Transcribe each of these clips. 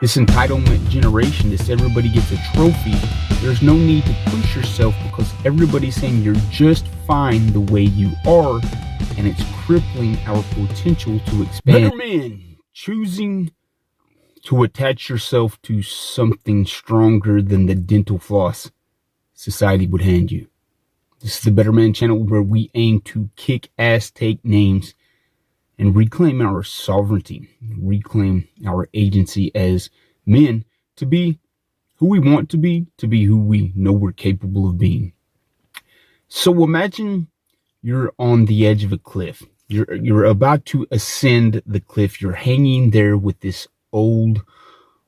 This entitlement generation, this everybody gets a trophy. There's no need to push yourself because everybody's saying you're just fine the way you are, and it's crippling our potential to expand. Better men choosing to attach yourself to something stronger than the dental floss society would hand you. This is the Better Man channel where we aim to kick ass, take names, and reclaim our sovereignty, reclaim our agency as men to be who we want to be who we know we're capable of being. So imagine you're on the edge of a cliff. You're about to ascend the cliff. You're hanging there with this old,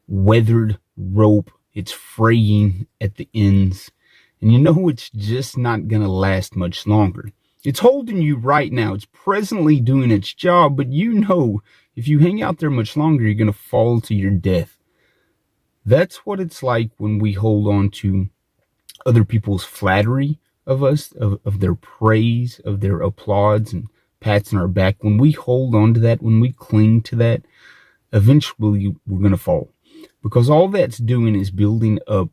weathered rope. It's fraying at the ends. And you know it's just not going to last much longer. It's holding you right now. It's presently doing its job, but you know if you hang out there much longer, you're going to fall to your death. That's what it's like when we hold on to other people's flattery of us, of their praise, of their applause and pats on our back. When we hold on to that, when we cling to that, eventually we're going to fall. Because all that's doing is building up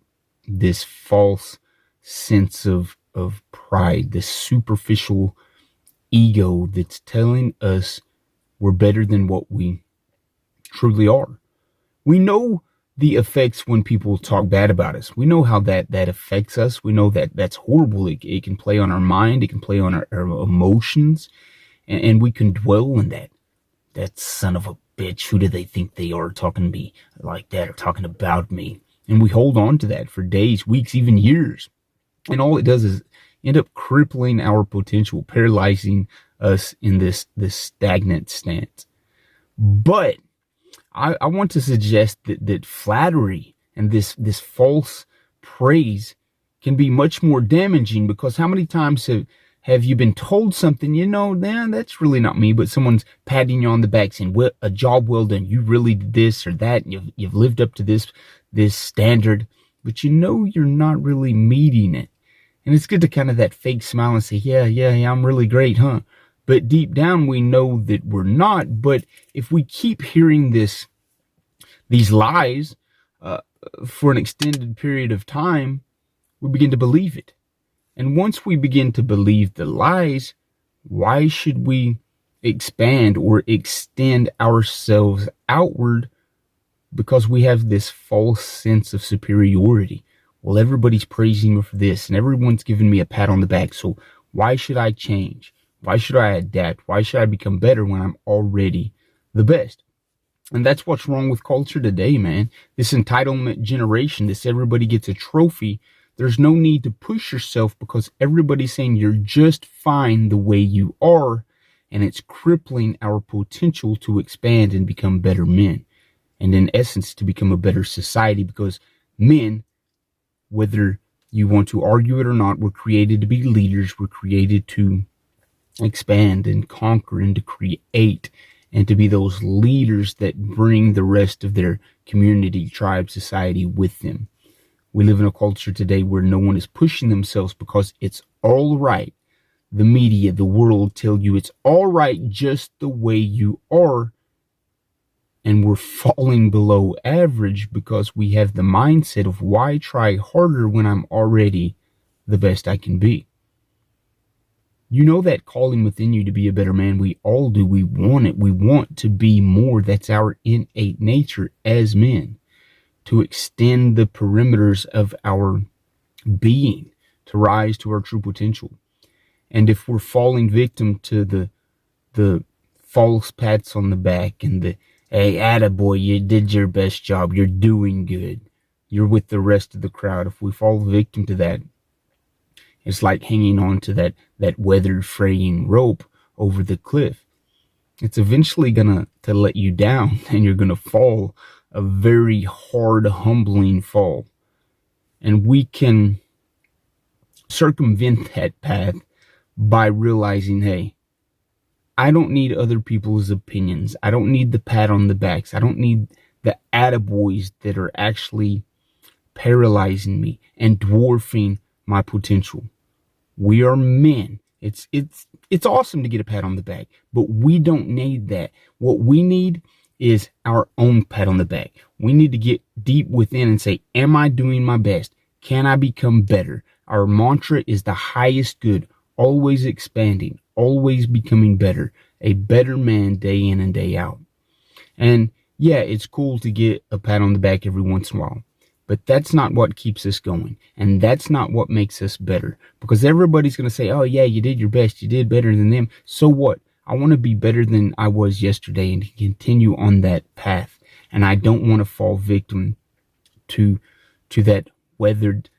this false sense of pride, this superficial ego that's telling us we're better than what we truly are. We know the effects when people talk bad about us. We know how that affects us. We know that that's horrible. It can play on our mind. It can play on our emotions. And we can dwell in that. That son of a bitch, who do they think they are talking to me like that or talking about me? And we hold on to that for days, weeks, even years. And all it does is end up crippling our potential, paralyzing us in this stagnant stance. But I want to suggest that flattery and this false praise can be much more damaging, because how many times have you been told something, that's really not me, but someone's patting you on the back saying, well, a job well done, you really did this or that, and you've lived up to this standard, but you're not really meeting it. And it's good to kind of that fake smile and say, yeah, I'm really great, huh? But deep down, we know that we're not. But if we keep hearing these lies for an extended period of time, we begin to believe it. And once we begin to believe the lies, why should we expand or extend ourselves outward? Because we have this false sense of superiority. Well, everybody's praising me for this, and everyone's giving me a pat on the back. So why should I change? Why should I adapt? Why should I become better when I'm already the best? And that's what's wrong with culture today, man. This entitlement generation, this everybody gets a trophy. There's no need to push yourself because everybody's saying you're just fine the way you are, and it's crippling our potential to expand and become better men. And in essence, to become a better society, because men, whether you want to argue it or not, we're created to be leaders. We're created to expand and conquer and to create and to be those leaders that bring the rest of their community, tribe, society with them. We live in a culture today where no one is pushing themselves because it's all right. The media, the world tell you it's all right just the way you are. And we're falling below average because we have the mindset of why try harder when I'm already the best I can be. You know that calling within you to be a better man. We all do. We want it. We want to be more. That's our innate nature as men, to extend the perimeters of our being, to rise to our true potential. And if we're falling victim to the false pats on the back and the, hey, attaboy, you did your best job, you're doing good, you're with the rest of the crowd, if we fall victim to that, it's like hanging on to that weathered, fraying rope over the cliff. It's eventually gonna let you down, and you're gonna fall a very hard, humbling fall. And we can circumvent that path by realizing, hey, I don't need other people's opinions. I don't need the pat on the backs. I don't need the attaboys that are actually paralyzing me and dwarfing my potential. We are men. It's awesome to get a pat on the back, but we don't need that. What we need is our own pat on the back. We need to get deep within and say, am I doing my best? Can I become better? Our mantra is the highest good, always expanding, always becoming better, a better man day in and day out. And yeah, it's cool to get a pat on the back every once in a while, but that's not what keeps us going. And that's not what makes us better, because everybody's going to say, oh yeah, you did your best. You did better than them. So what? I want to be better than I was yesterday and continue on that path. And I don't want to fall victim to that weathered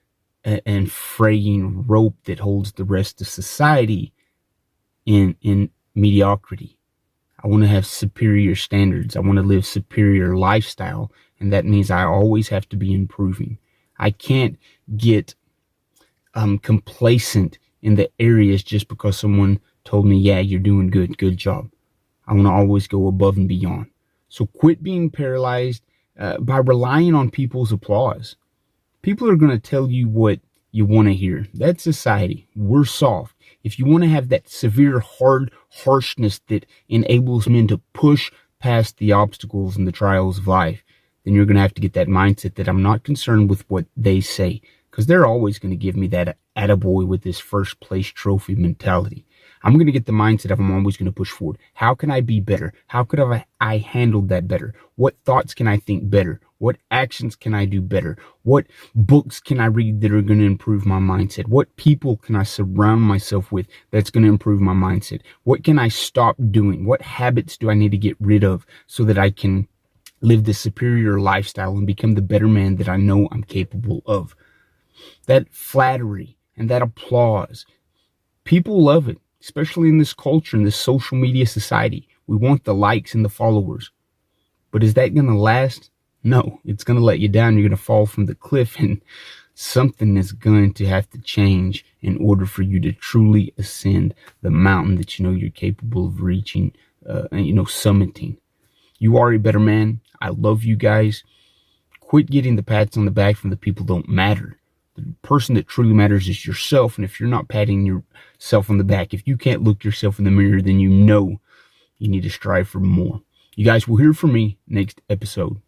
and fraying rope that holds the rest of society in mediocrity. I want to have superior standards. I want to live superior lifestyle. And that means I always have to be improving. I can't get complacent in the areas just because someone told me, yeah, you're doing good. Good job. I want to always go above and beyond. So quit being paralyzed by relying on people's applause. People are going to tell you what you want to hear. That's society. We're soft. If you want to have that severe, hard harshness that enables men to push past the obstacles and the trials of life, then you're going to have to get that mindset that I'm not concerned with what they say, because they're always going to give me that attaboy with this first place trophy mentality. I'm going to get the mindset of I'm always going to push forward. How can I be better? How could I handled that better? What thoughts can I think better? What actions can I do better? What books can I read that are going to improve my mindset? What people can I surround myself with that's going to improve my mindset? What can I stop doing? What habits do I need to get rid of so that I can live the superior lifestyle and become the better man that I know I'm capable of? That flattery and that applause, people love it, especially in this culture, in this social media society. We want the likes and the followers. But is that going to last? No, it's going to let you down. You're going to fall from the cliff, and something is going to have to change in order for you to truly ascend the mountain that you know you're capable of reaching, summiting. You are a better man. I love you guys. Quit getting the pats on the back from the people who don't matter. The person that truly matters is yourself. And if you're not patting yourself on the back, if you can't look yourself in the mirror, then you know you need to strive for more. You guys will hear from me next episode.